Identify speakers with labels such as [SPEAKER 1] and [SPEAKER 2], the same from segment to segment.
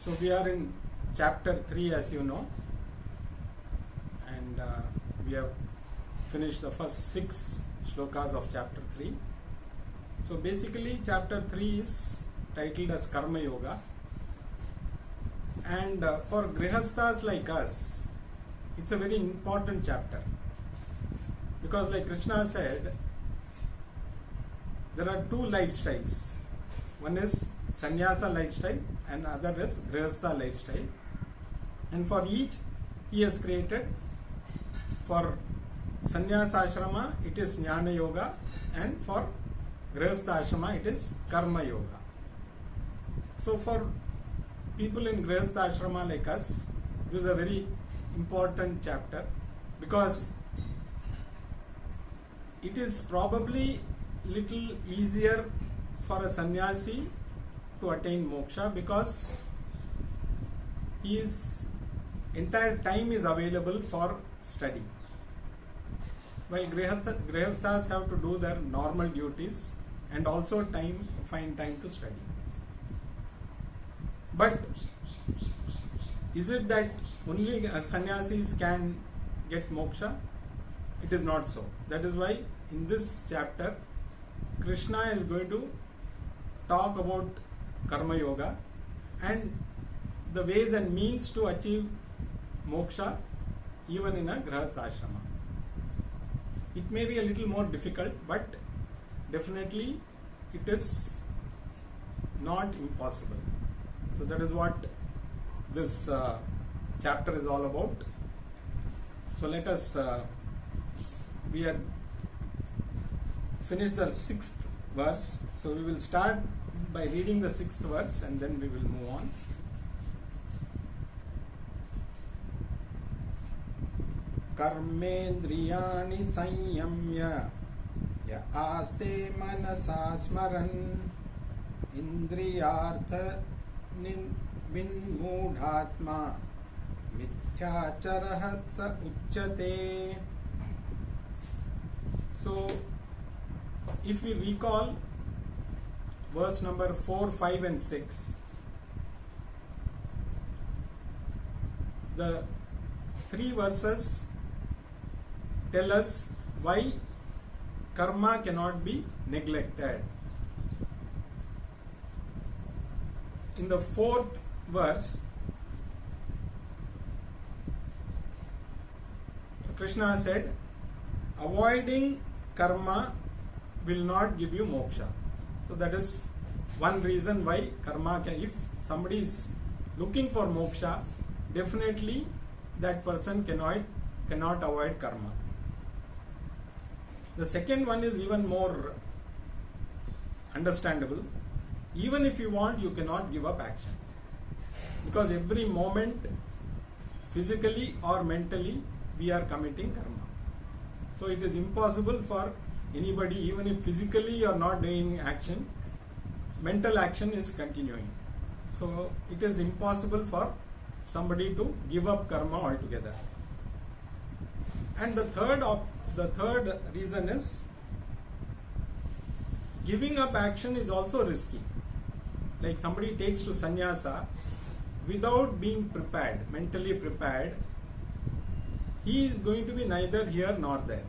[SPEAKER 1] So we are in chapter 3, as you know, and we have finished the first 6 shlokas of chapter 3. So basically chapter 3 is titled as Karma Yoga, and for grihasthas like us, it's a very important chapter, because like Krishna said, there are 2 lifestyles. One is sannyasa lifestyle and other is grihastha lifestyle, and for each he has created. For sannyasa ashrama it is jnana yoga, and for grihastha ashrama it is karma yoga. So for people in grihastha ashrama like us, this is a very important chapter, because it is probably little easier for a sannyasi to attain moksha, because his entire time is available for study, while grihasthas have to do their normal duties and also find time to study. But is it that only sannyasis can get moksha? It is not so. That is why in this chapter Krishna is going to talk about karma yoga and the ways and means to achieve moksha even in a grihastha ashrama. It may be a little more difficult, but definitely it is not impossible. So that is what this chapter is all about. So let us, we have finished the 6th verse. So we will start by reading the 6th verse and then we will move on. Karmendriyani sanyamya ya aste manasa smaran indriyartha vinmudhatma mithyacharahat sa uchyate. So if we recall verse number 4, 5 and 6, the 3 verses tell us why karma cannot be neglected. In the 4th verse, Krishna said, avoiding karma will not give you moksha. So that is one reason why karma can, if somebody is looking for moksha, definitely that person cannot avoid karma. The second one is even more understandable. Even if you want, you cannot give up action, because every moment, physically or mentally, we are committing karma. So it is impossible for anybody, even if physically you are not doing action, mental action is continuing. So it is impossible for somebody to give up karma altogether. And the third reason is, giving up action is also risky. Like somebody takes to sannyasa without being prepared, mentally prepared, he is going to be neither here nor there.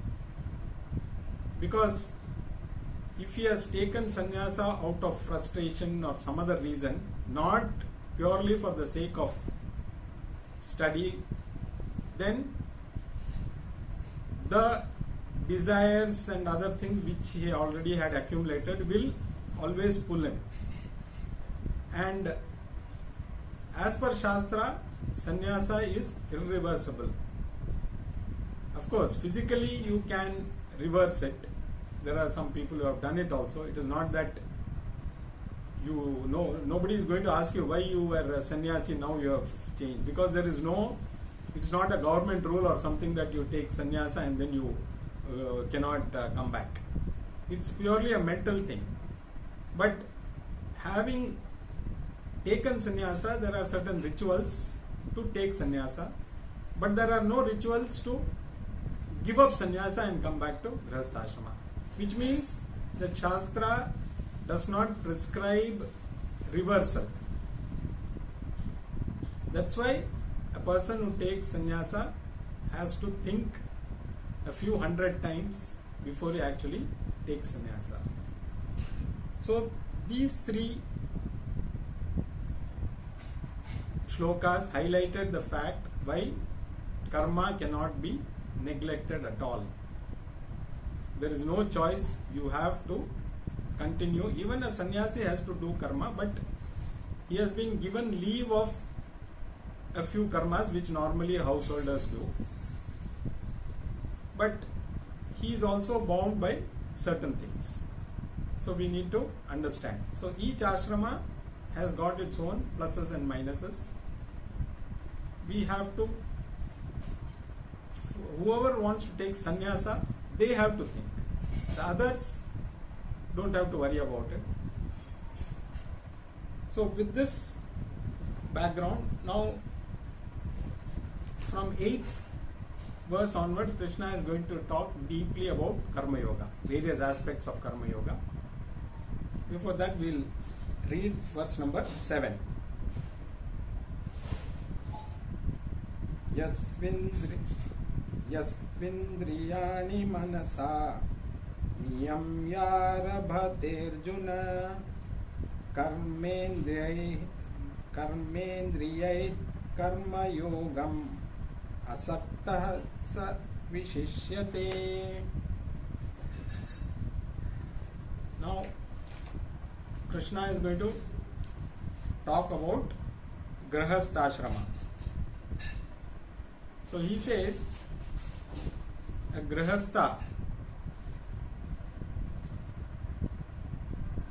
[SPEAKER 1] Because if he has taken sannyasa out of frustration or some other reason, not purely for the sake of study, then the desires and other things which he already had accumulated will always pull him. And as per Shastra, sannyasa is irreversible. Of course, physically you can reverse it. There are some people who have done it also. It is not that you know, nobody is going to ask you why you were a sannyasi, now you have changed. Because there is no, it's not a government rule or something that you take sannyasa and then you cannot come back. It's purely a mental thing. But having taken sannyasa, there are certain rituals to take sannyasa, but there are no rituals to give up sannyasa and come back to grihastha ashrama, which means that Shastra does not prescribe reversal. That's why a person who takes sannyasa has to think a few hundred times before he actually takes sannyasa. So these three shlokas highlighted the fact why karma cannot be neglected at all. There is no choice, you have to continue. Even a sannyasi has to do karma, but he has been given leave of a few karmas which normally householders do. But he is also bound by certain things. So we need to understand. So each ashrama has got its own pluses and minuses. We have to, whoever wants to take sannyasa, they have to think. The others don't have to worry about it. So with this background, now from 8th verse onwards, Krishna is going to talk deeply about Karma Yoga, various aspects of Karma Yoga. Before that, we'll read verse number 7. Yasvindriyani manasa niyamyarabhaterjuna karmendriyai karma yogam asakta sa vishishyate. Now Krishna is going to talk about grahastha-ashrama. So he says a grahastha,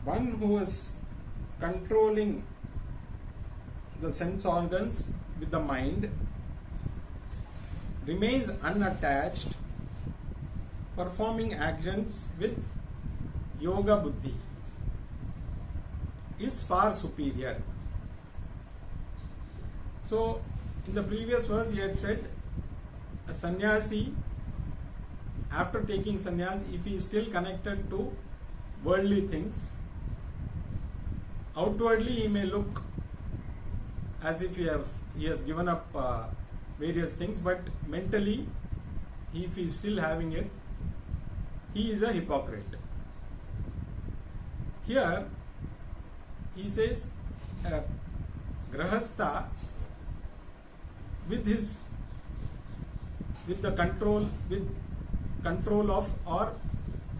[SPEAKER 1] one who is controlling the sense organs with the mind, remains unattached, performing actions with yoga buddhi, is far superior. So in the previous verse he had said a sannyasi, after taking sannyas, if he is still connected to worldly things, outwardly he may look as if he has given up various things, but mentally, if he is still having it, he is a hypocrite. Here he says grahastha with the control of or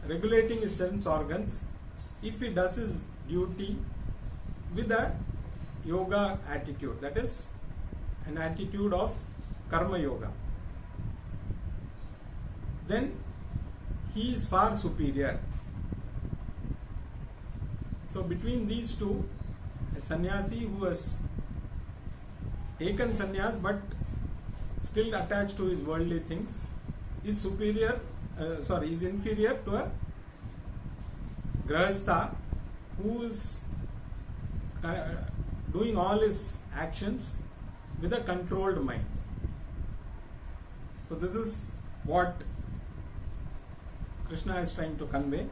[SPEAKER 1] regulating his sense organs, if he does his duty with a yoga attitude, that is an attitude of karma yoga, then he is far superior. So between these two, a sannyasi who has taken sannyas but still attached to his worldly things is is inferior to a grahastha who is doing all his actions with a controlled mind. So this is what Krishna is trying to convey.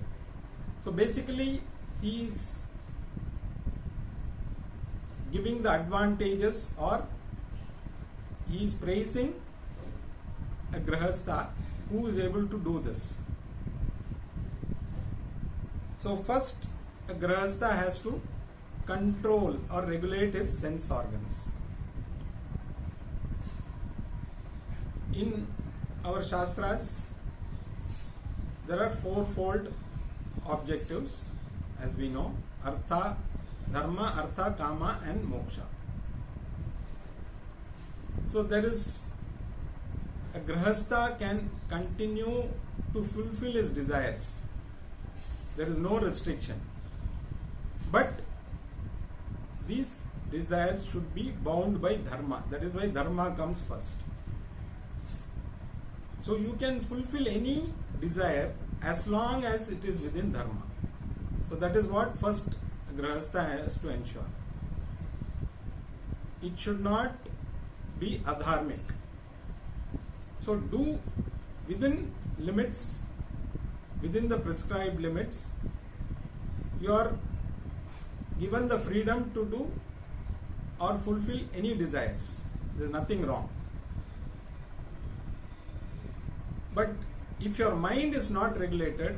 [SPEAKER 1] So basically he is giving the advantages, or he is praising a grahastha who is able to do this. So first, a grahastha has to control or regulate his sense organs. In our Shastras, there are fourfold objectives, as we know: Artha, Dharma, Artha, Kama and Moksha. So there is, a grahastha can continue to fulfill his desires. There is no restriction. But these desires should be bound by dharma. That is why dharma comes first. So you can fulfill any desire as long as it is within dharma. So that is what first grahastha has to ensure. It should not be adharmic. So do within limits, within the prescribed limits. You are given the freedom to do or fulfill any desires. There is nothing wrong. But if your mind is not regulated,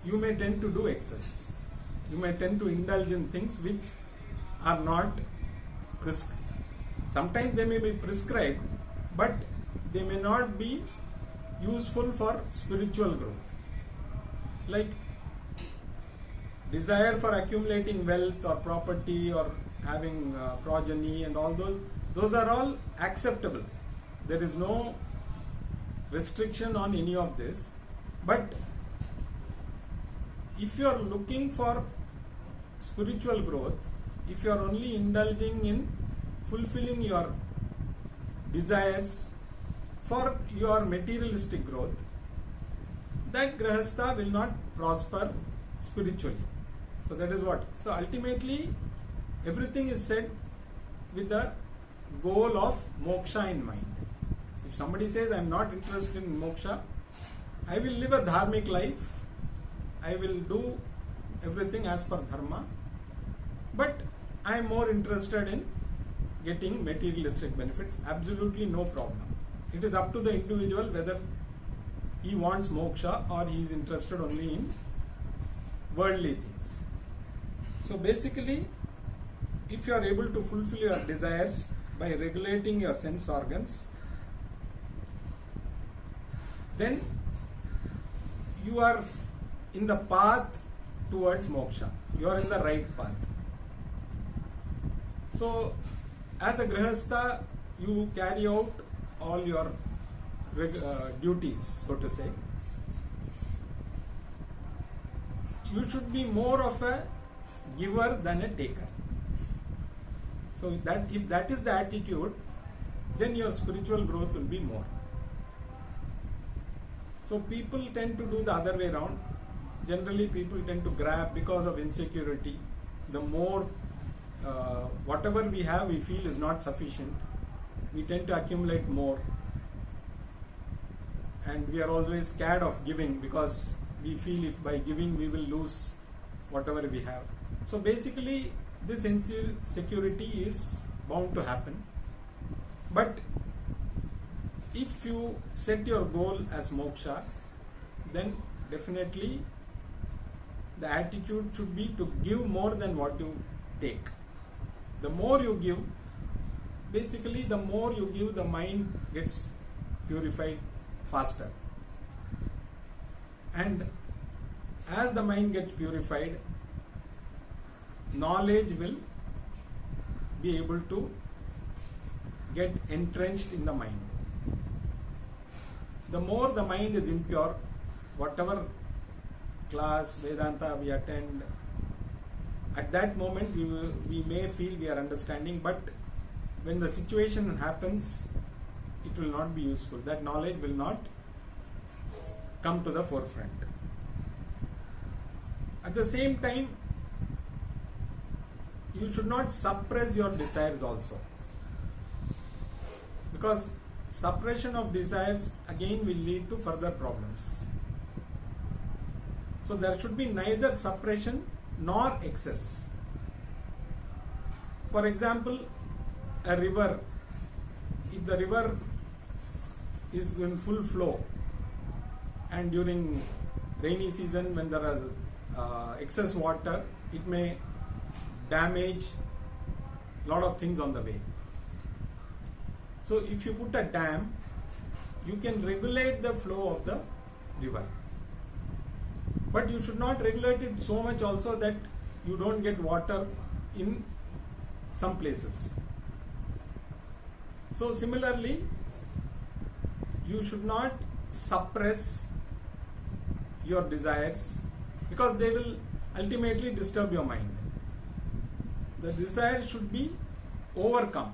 [SPEAKER 1] you may tend to do excess. You may tend to indulge in things which are not prescribed. Sometimes they may be prescribed, but they may not be useful for spiritual growth. Like desire for accumulating wealth or property or having progeny and all those are all acceptable. There is no restriction on any of this. But if you are looking for spiritual growth, if you are only indulging in fulfilling your desires for your materialistic growth, that grahastha will not prosper spiritually. So that is what. So ultimately, everything is said with the goal of moksha in mind. If somebody says, I am not interested in moksha, I will live a dharmic life, I will do everything as per dharma, but I am more interested in getting materialistic benefits. Absolutely no problem. It is up to the individual whether he wants moksha or he is interested only in worldly things. So basically, if you are able to fulfill your desires by regulating your sense organs, then you are in the path towards moksha. You are in the right path. So as a grihastha, you carry out all your duties, so to say. You should be more of a giver than a taker. So that if that is the attitude, then your spiritual growth will be more. So people tend to do the other way around. Generally people tend to grab because of insecurity. The more whatever we have, we feel is not sufficient. We tend to accumulate more, and we are always scared of giving because we feel if by giving we will lose whatever we have. So basically this insecurity is bound to happen. But if you set your goal as moksha, then definitely the attitude should be to give more than what you take. The more you give, basically the more you give, the mind gets purified faster. And as the mind gets purified, knowledge will be able to get entrenched in the mind. The more the mind is impure, whatever class, Vedanta we attend, at that moment we may feel we are understanding, but when the situation happens, it will not be useful. That knowledge will not come to the forefront. At the same time, you should not suppress your desires also, because suppression of desires again will lead to further problems. So there should be neither suppression nor excess. For example, a river, if the river is in full flow and during rainy season when there is excess water, it may damage a lot of things on the way. So if you put a dam, you can regulate the flow of the river. But you should not regulate it so much also that you don't get water in some places. So similarly, you should not suppress your desires, because they will ultimately disturb your mind. The desire should be overcome.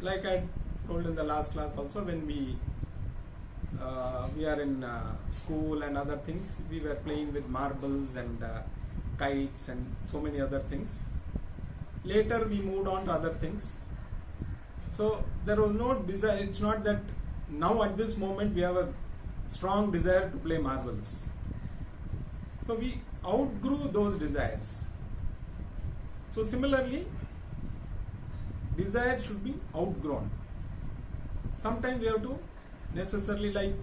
[SPEAKER 1] Like I told in the last class also, when we are in school and other things, we were playing with marbles and kites and so many other things. Later we moved on to other things. So there was no desire. It's not that now at this moment we have a strong desire to play marbles. So we outgrew those desires. So similarly, desire should be outgrown. Sometimes you have to necessarily, like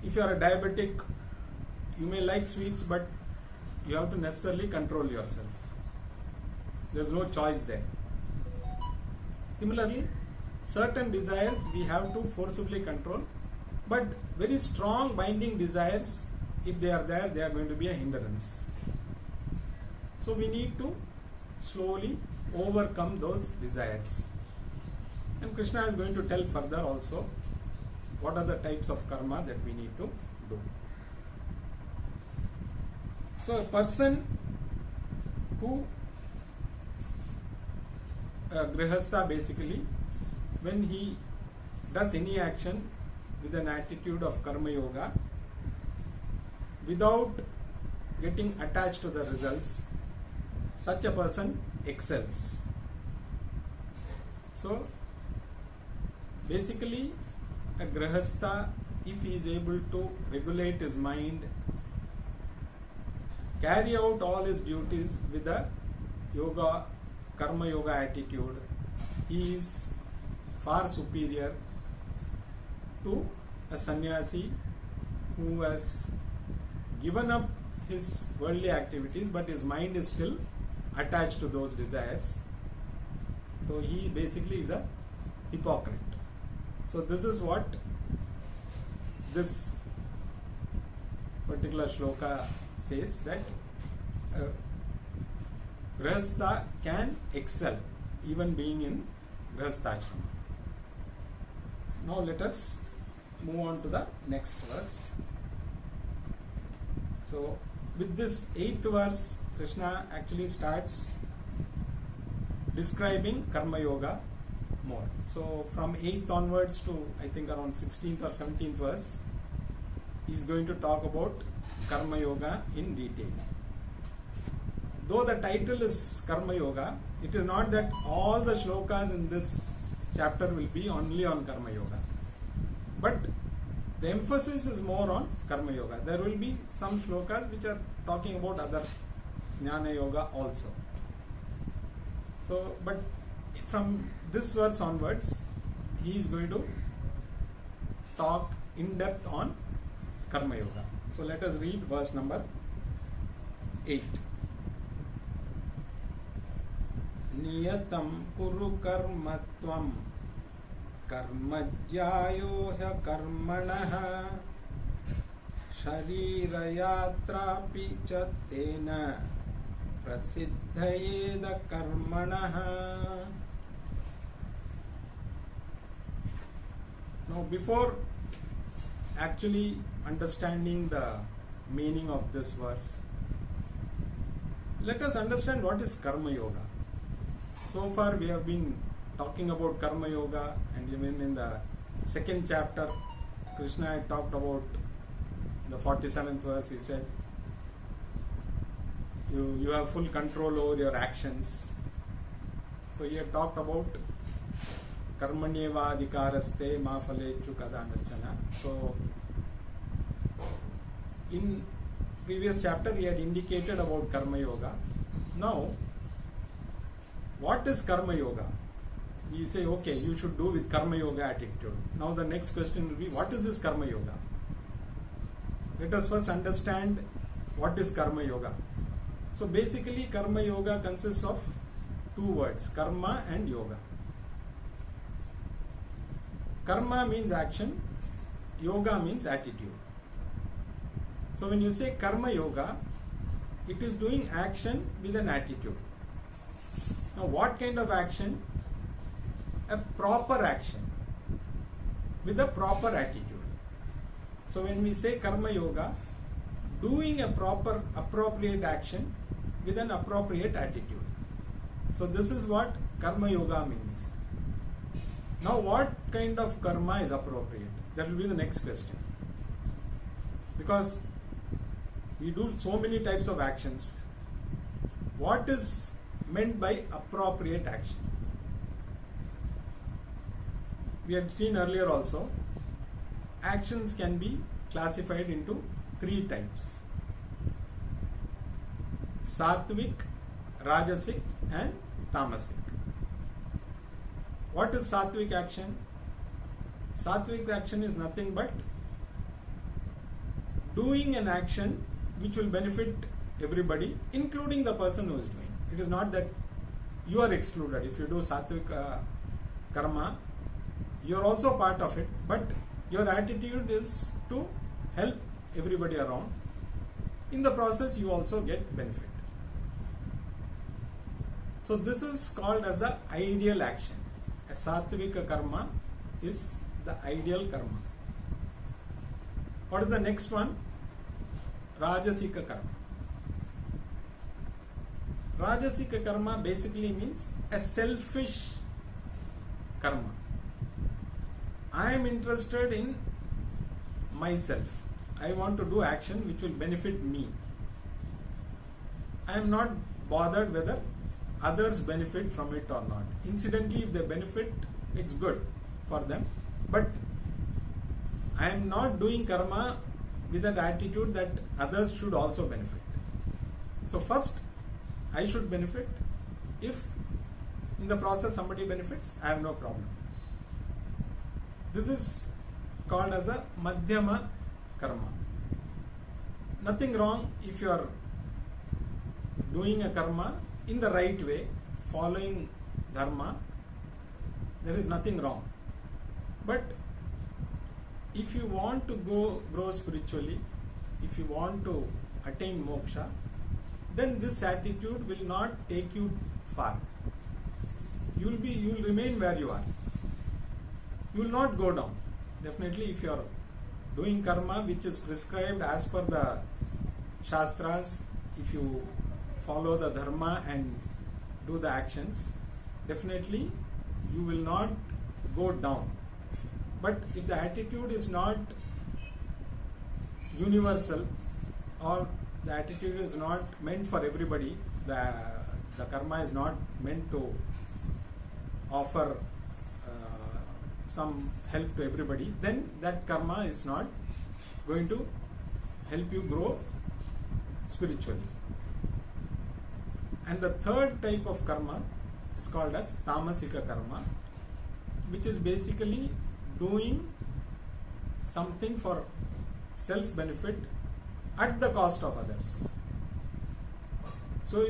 [SPEAKER 1] if you are a diabetic, you may like sweets, but you have to necessarily control yourself. There is no choice there. Similarly, certain desires we have to forcibly control, but very strong binding desires, if they are there, they are going to be a hindrance. So we need to slowly overcome those desires. And Krishna is going to tell further also what are the types of karma that we need to do. So a person who, grihastha basically, when he does any action with an attitude of karma yoga, without getting attached to the results, such a person excels. So basically, a grihastha, if he is able to regulate his mind, carry out all his duties with a yoga, karma yoga attitude, he is far superior to a sannyasi who has given up his worldly activities, but his mind is still attached to those desires. So he basically is a hypocrite. So this is what this particular shloka says, that grihastha can excel even being in grihasthashrama. Now let us move on to the next verse. So with this 8th verse, Krishna actually starts describing karma yoga more. So from 8th onwards to I think around 16th or 17th verse, he is going to talk about karma yoga in detail. Though the title is karma yoga, it is not that all the shlokas in this chapter will be only on karma yoga, but the emphasis is more on karma yoga. There will be some shlokas which are talking about other jnana yoga also. So, but from this verse onwards, he is going to talk in depth on karma yoga. So let us read verse number 8. Niyatam kuru karma tvam karmajyayo hya karmanaha sharirayatrapi cha tena prasiddhayeda karmanaha. Now before actually understanding the meaning of this verse, let us understand what is karma yoga. So far we have been talking about karma yoga, and even in the 2nd chapter Krishna had talked about the 47th verse. He said you have full control over your actions. So he had talked about karmanyeva adhikaraste ma phalechu kadanachana. So in previous chapter he had indicated about karma yoga. Now what is karma yoga? We say, okay, you should do with karma yoga attitude. Now the next question will be, what is this karma yoga? Let us first understand what is karma yoga. So basically karma yoga consists of 2 words, karma and yoga. Karma means action, yoga means attitude. So when you say karma yoga, it is doing action with an attitude. Now what kind of action? A proper action with a proper attitude. So when we say karma yoga, doing a proper appropriate action with an appropriate attitude. So this is what karma yoga means. Now what kind of karma is appropriate? That will be the next question. Because we do so many types of actions. What is meant by appropriate action? We had seen earlier also, actions can be classified into 3 types: sattvic, rajasic and tamasic. What is sattvic action? Sattvic action is nothing but doing an action which will benefit everybody, including the person who is doing. It is not that you are excluded. If you do sattvic karma, you are also part of it, but your attitude is to help everybody around. In the process, you also get benefit. So this is called as the ideal action. A sattvika karma is the ideal karma. What is the next one? Rajasika karma. Rajasika karma basically means a selfish karma. I am interested in myself. I want to do action which will benefit me. I am not bothered whether others benefit from it or not. Incidentally, if they benefit, it's good for them. But I am not doing karma with an attitude that others should also benefit. So first, I should benefit. If in the process somebody benefits, I have no problem. This is called as a madhyama karma. Nothing wrong if you are doing a karma in the right way, following dharma. There is nothing wrong. But if you want to grow spiritually, if you want to attain moksha, then this attitude will not take you far. You will remain where you are. You will not go down. Definitely, if you are doing karma which is prescribed as per the shastras, if you follow the dharma and do the actions, definitely you will not go down. But if the attitude is not universal, or the attitude is not meant for everybody, the karma is not meant to offer some help to everybody, then that karma is not going to help you grow spiritually. And the third type of karma is called as tamasika karma, which is basically doing something for self-benefit at the cost of others. So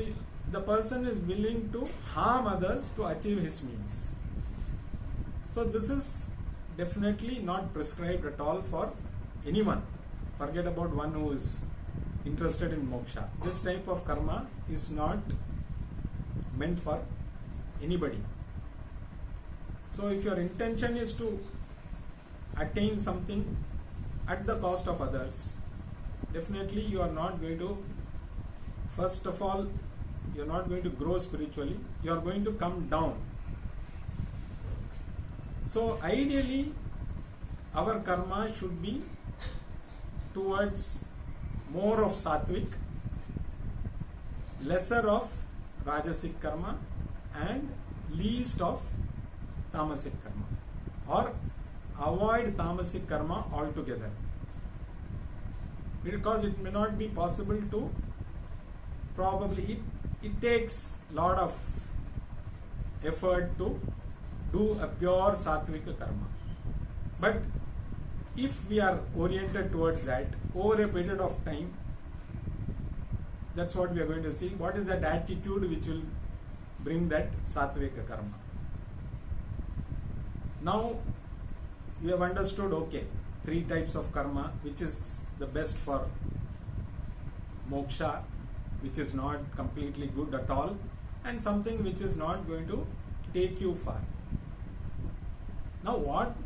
[SPEAKER 1] the person is willing to harm others to achieve his means. So this is definitely not prescribed at all for anyone. Forget about one who is interested in moksha. This type of karma is not meant for anybody. So if your intention is to attain something at the cost of others, definitely you are not going to, first of all, you are not going to grow spiritually, you are going to come down. So ideally, our karma should be towards more of sattvic, lesser of rajasic karma, and least of tamasic karma, or avoid tamasic karma altogether, because it may not be possible to, probably it takes lot of effort to do a pure sattvika karma. But if we are oriented towards that over a period of time, that's what we are going to see. What is that attitude which will bring that sattvika karma? Now we have understood, okay, 3 types of karma, which is the best for moksha, which is not completely good at all, and something which is not going to take you far. Now what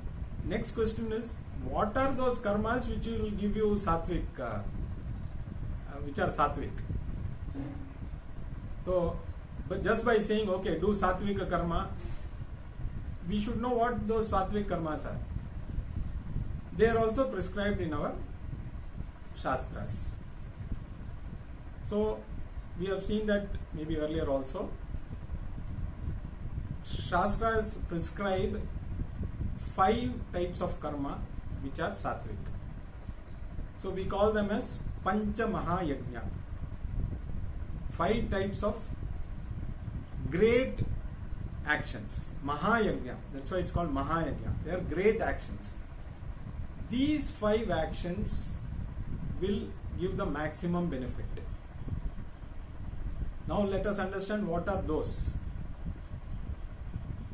[SPEAKER 1] next question is, what are those karmas which will give you sattvic, which are sattvic? So, but just by saying, okay, do sattvika karma, we should know what those sattvic karmas are. They are also prescribed in our shastras. So we have seen that maybe earlier also. Shastras prescribe 5 types of karma which are sattvic. So we call them as Pancha Mahayajna. 5 types of great actions. Mahayagya, that's why it's called Mahayagya. They are great actions. These 5 actions will give the maximum benefit. Now let us understand what are those.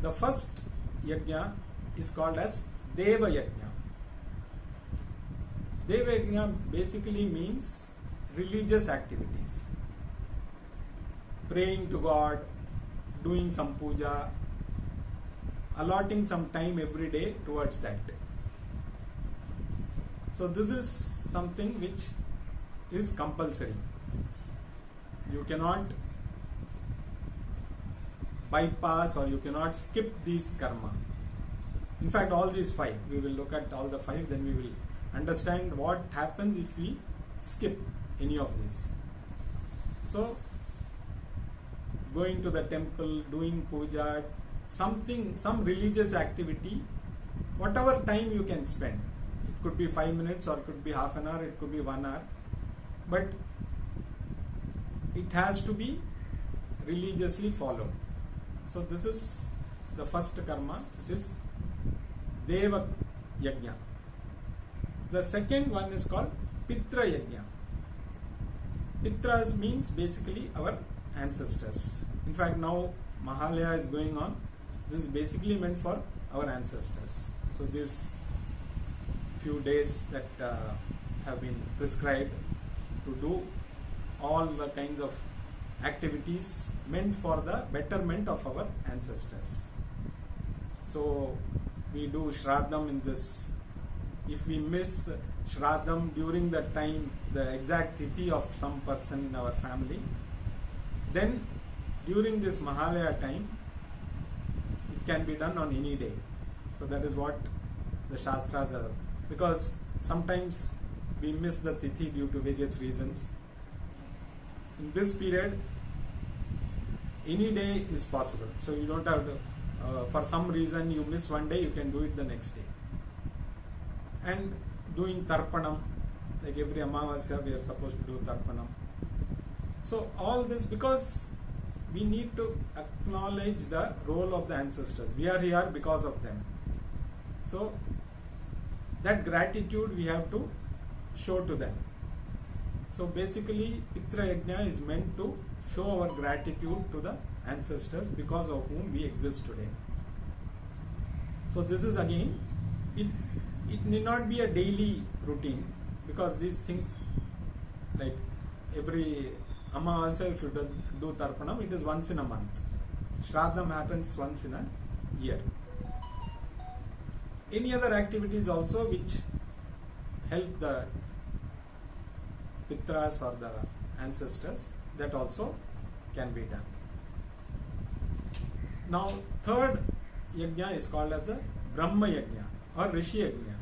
[SPEAKER 1] The first yajna is called as Deva Yajna. Deva Yajna basically means religious activities. Praying to God, doing some puja, allotting some time every day towards that. So this is something which is compulsory. You cannot bypass or you cannot skip these karma. In fact, all these 5, we will look at all the 5, then we will understand what happens if we skip any of these. So, going to the temple, doing puja, some religious activity, whatever time you can spend. It could be 5 minutes or it could be half an hour, it could be 1 hour. But it has to be religiously followed. So this is the first karma, which is Deva Yajna. The second one is called Pitra Yajna. Pitras means basically our ancestors. In fact, now Mahalaya is going on. This is basically meant for our ancestors. So these few days that have been prescribed to do all the kinds of activities meant for the betterment of our ancestors. So we do Shraddam in this. If we miss Shraddam during the time, the exact tithi of some person in our family, then during this Mahalaya time, it can be done on any day. So that is what the Shastras are. Because sometimes we miss the tithi due to various reasons. In this period, any day is possible. So you don't have to, for some reason you miss one day, you can do it the next day. And doing Tarpanam, like every Amavasya we are supposed to do Tarpanam. So all this, because we need to acknowledge the role of the ancestors. We are here because of them. So that gratitude we have to show to them. So basically Pitra Yajna is meant to show our gratitude to the ancestors because of whom we exist today. So this is again, it need not be a daily routine, because these things, like every Amavasya, if you do Tarpanam, it is once in a month. Shraddam happens once in a year. Any other activities also which help the Pitras or the ancestors, that also can be done. Now, third yajna is called as the Brahma Yajna or Rishi Yajna.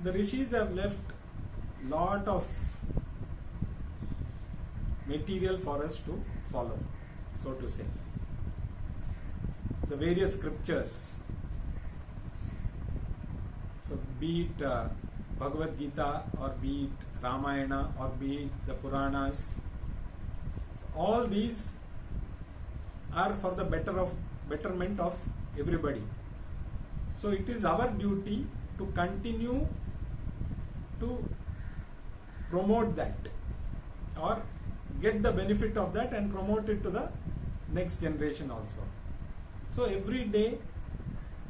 [SPEAKER 1] The Rishis have left lot of material for us to follow, so to say. The various scriptures. So be it Bhagavad Gita or be it Ramayana or be it the Puranas, so all these are for the betterment of everybody. So it is our duty to continue to promote that or get the benefit of that and promote it to the next generation also. So every day,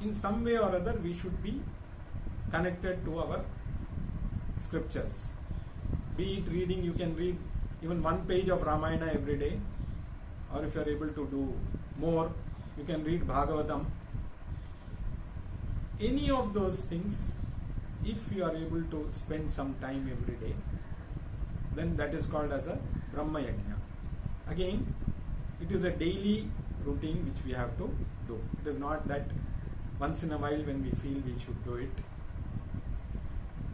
[SPEAKER 1] in some way or other, we should be connected to our scriptures. Be it reading, you can read even one page of Ramayana every day, or if you are able to do more, you can read Bhagavatam. Any of those things, if you are able to spend some time every day, then that is called as a Brahma Yajna. Again, it is a daily routine which we have to do. It is not that once in a while when we feel we should do it.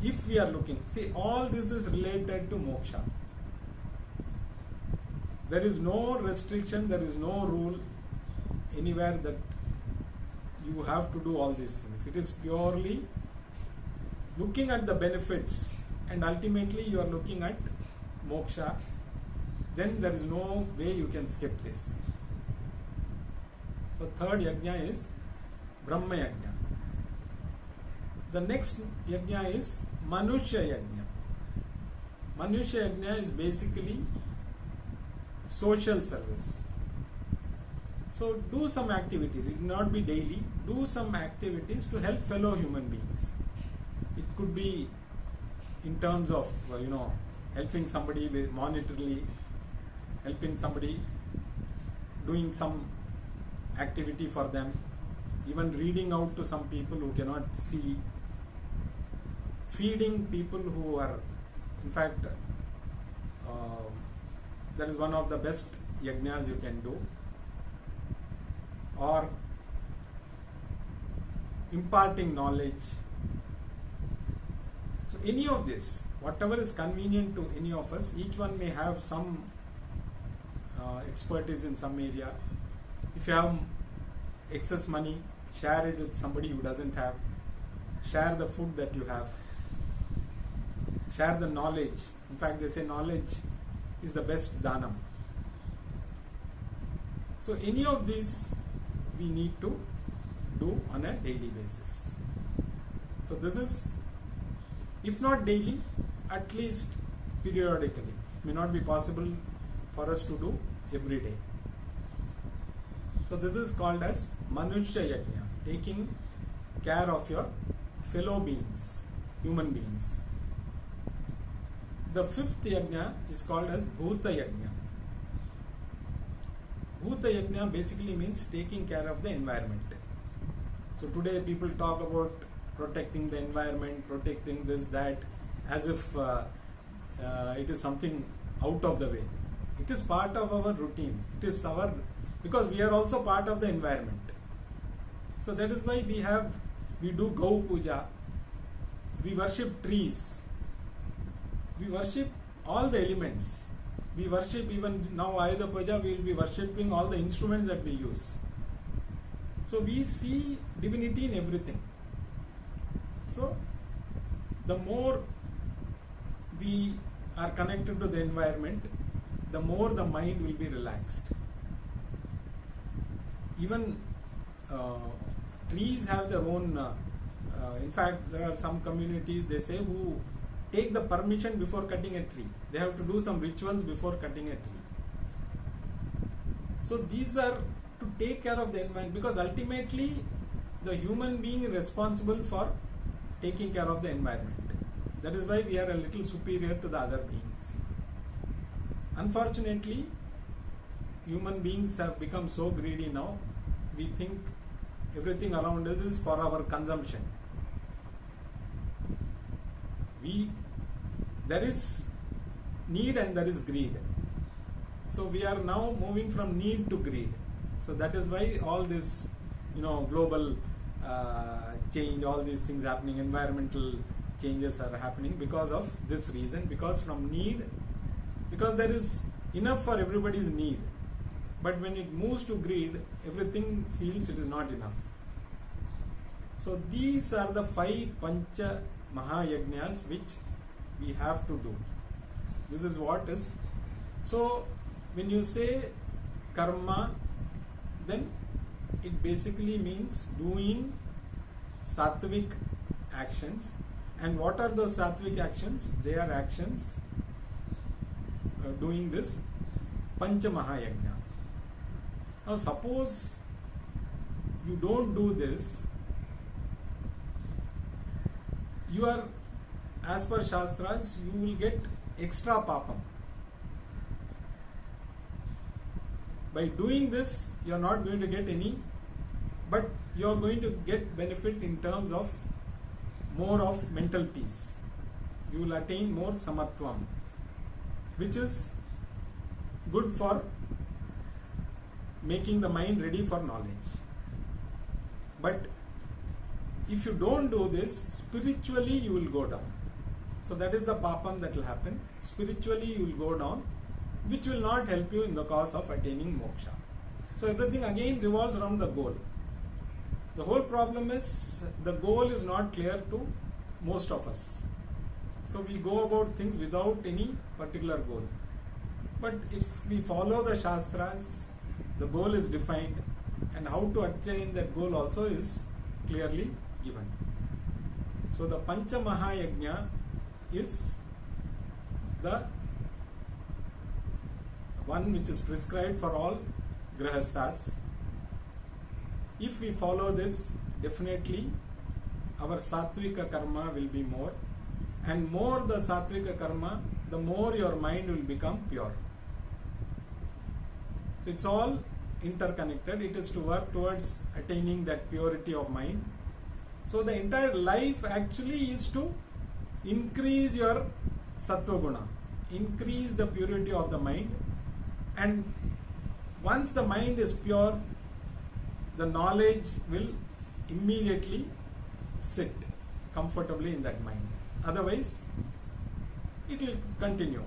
[SPEAKER 1] If we are looking, see, all this is related to moksha. There is no restriction, there is no rule anywhere that you have to do all these things. It is purely looking at the benefits, and ultimately you are looking at moksha. Then there is no way you can skip this. So third yajna is Brahma yajna. The next yajna is Manushya yajna. Manushya yajna is basically social service. So do some activities. It will not be daily. Do some activities to help fellow human beings. It could be in terms of helping somebody with monetarily, helping somebody, doing some activity for them, even reading out to some people who cannot see, feeding people who are, in fact, that is one of the best yajnas you can do, or imparting knowledge. So any of this, whatever is convenient to any of us, each one may have some expertise in some area. If you have excess money, share it with somebody who doesn't have. Share the food that you have. Share the knowledge. In fact, they say knowledge is the best dhanam. So any of these we need to do on a daily basis. So this is, if not daily, at least periodically. It may not be possible for us to do every day. So this is called as Manushya yajna, taking care of your fellow beings, human beings. The fifth yajna is called as Bhuta yajna. Bhuta yajna basically means taking care of the environment. So today people talk about protecting the environment, protecting this, that, as if it is something out of the way. It is part of our routine. It is our, because we are also part of the environment. So that is why we do Gau Puja, we worship trees, we worship all the elements. We worship, even now Ayuda Puja, we will be worshipping all the instruments that we use. So we see divinity in everything. So the more we are connected to the environment, the more the mind will be relaxed. Even trees have their own, in fact there are some communities, they say, who take the permission before cutting a tree. They have to do some rituals before cutting a tree. So these are to take care of the environment, because ultimately the human being is responsible for taking care of the environment. That is why we are a little superior to the other beings. Unfortunately, human beings have become so greedy now, we think everything around us is for our consumption. There is need and there is greed. So we are now moving from need to greed. So that is why all this, global change, all these things happening, environmental changes are happening because of this reason. Because from need, because there is enough for everybody's need. But when it moves to greed, everything feels it is not enough. So these are the 5 Pancha Mahayajnas which we have to do. This is what is. So when you say karma, then it basically means doing sattvic actions. And what are those sattvic actions? They are actions doing this Pancha Mahayajna. Now suppose you don't do this, you are, as per Shastras, you will get extra papam. By doing this, you are not going to get any, but you are going to get benefit in terms of more of mental peace. You will attain more samatvam, which is good for making the mind ready for knowledge. But if you don't do this, spiritually you will go down. So that is the papam that will happen. Spiritually you will go down, which will not help you in the cause of attaining moksha. So everything again revolves around the goal. The whole problem is the goal is not clear to most of us. So we go about things without any particular goal. But if we follow the Shastras, the goal is defined, and how to attain that goal also is clearly given. So the Pancha Mahayajna is the one which is prescribed for all grihasthas. If we follow this, definitely our sattvika karma will be more, and more the sattvika karma, the more your mind will become pure. So it's all interconnected. It is to work towards attaining that purity of mind. So the entire life actually is to increase your sattva guna, increase the purity of the mind, and once the mind is pure, the knowledge will immediately sit comfortably in that mind. Otherwise, it will continue.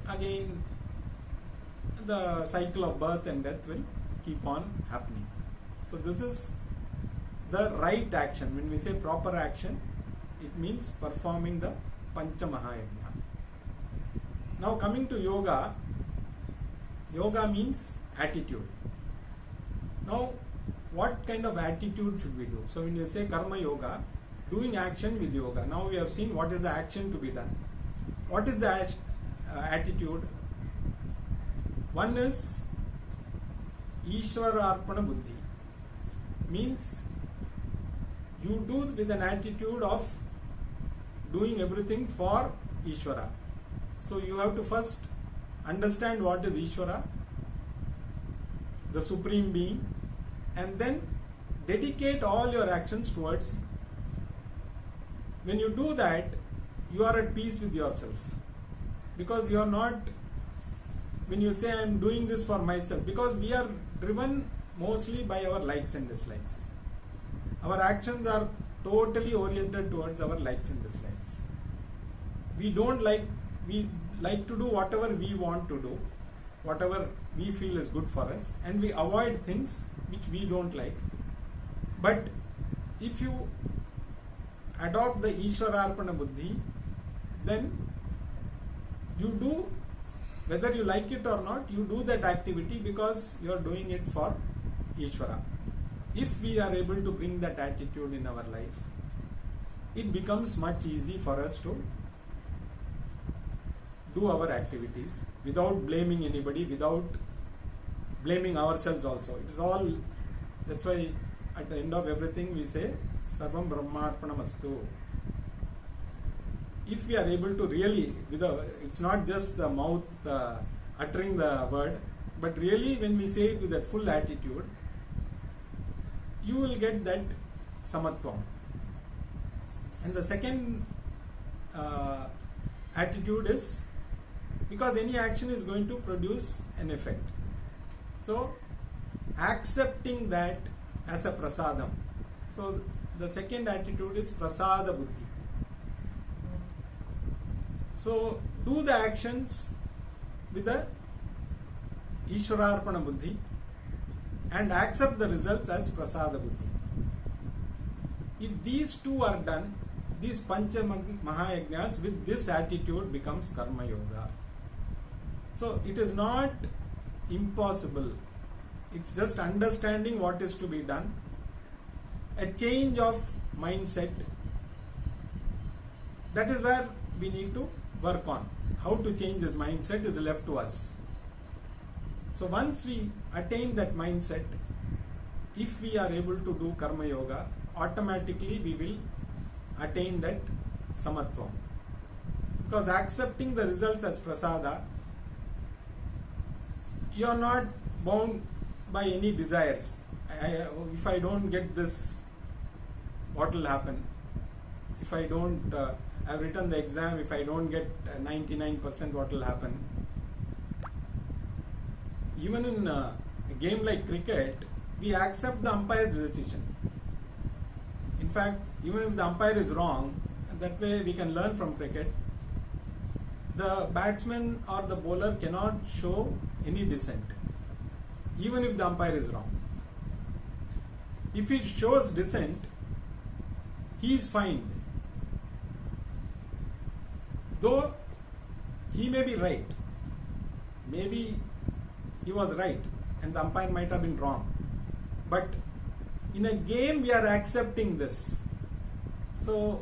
[SPEAKER 1] Again, the cycle of birth and death will keep on happening. So this is the right action. When we say proper action, it means performing the Pancha Mahayajna. Now coming to yoga, yoga means attitude. Now what kind of attitude should we do? So when you say karma yoga, doing action with yoga. Now we have seen what is the action to be done. What is the attitude? One is Ishvara Arpana Buddhi. Means you do with an attitude of doing everything for Ishvara. So you have to first understand what is Ishvara, the Supreme Being, and then dedicate all your actions towards Him. When you do that, you are at peace with yourself, because you are not, when you say I am doing this for myself, because we are driven mostly by our likes and dislikes. Our actions are totally oriented towards our likes and dislikes. We like to do whatever we want to do, whatever we feel is good for us, and we avoid things which we don't like. But if you adopt the Ishwararpana Buddhi, then you do, whether you like it or not, you do that activity because you are doing it for Ishvara. If we are able to bring that attitude in our life, it becomes much easy for us to do our activities without blaming anybody, without blaming ourselves also. It is all, that's why at the end of everything we say Sarvam Brahmarpanamastu. If we are able to really, it's not just the mouth uttering the word, but really when we say it with that full attitude, you will get that samatvam. And the second attitude is, because any action is going to produce an effect. So accepting that as a prasadam. So the second attitude is prasada buddhi. So do the actions with the Ishwararpana buddhi and accept the results as prasada buddhi. If these two are done, these Pancha Mahayajnas with this attitude becomes Karma Yoga. So it is not impossible. It's just understanding what is to be done. A change of mindset. That is where we need to work on. How to change this mindset is left to us. So once we attain that mindset, if we are able to do Karma Yoga, automatically we will attain that Samatvam. Because accepting the results as prasada, you are not bound by any desires. If I don't get this, what will happen? If I don't, I've written the exam, if I don't get 99%, what will happen? Even in a game like cricket, we accept the umpire's decision. In fact, even if the umpire is wrong, that way we can learn from cricket. The batsman or the bowler cannot show any dissent, even if the umpire is wrong. If he shows dissent, he is fined. Though he may be right, maybe he was right and the umpire might have been wrong. But in a game we are accepting this. So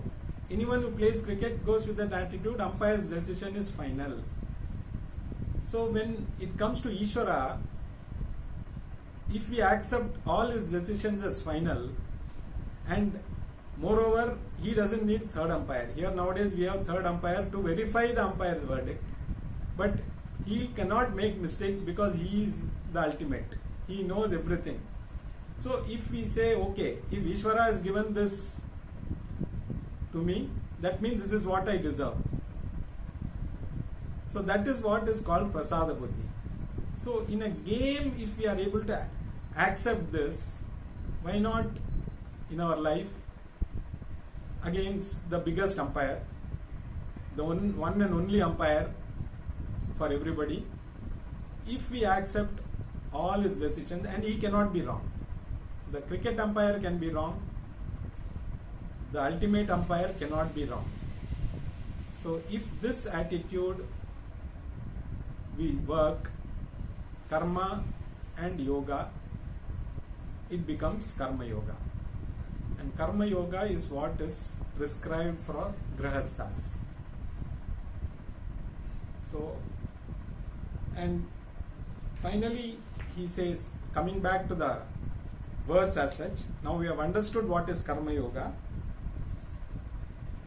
[SPEAKER 1] anyone who plays cricket goes with that attitude, umpire's decision is final. So when it comes to Ishvara, if we accept all his decisions as final, and moreover he doesn't need third umpire. Here nowadays we have third umpire to verify the umpire's verdict, but he cannot make mistakes because he is the ultimate. He knows everything. So if we say, okay, if Ishvara has given this to me, that means this is what I deserve. So that is what is called prasada buddhi. So in a game, if we are able to accept this, why not in our life against the biggest umpire, the one and only umpire for everybody, if we accept all his decisions, and he cannot be wrong. The cricket umpire can be wrong, the ultimate umpire cannot be wrong. So if this attitude we work, karma and yoga, it becomes karma yoga. And karma yoga is what is prescribed for grahasthas. So, and finally he says, coming back to the verse as such, now we have understood what is karma yoga.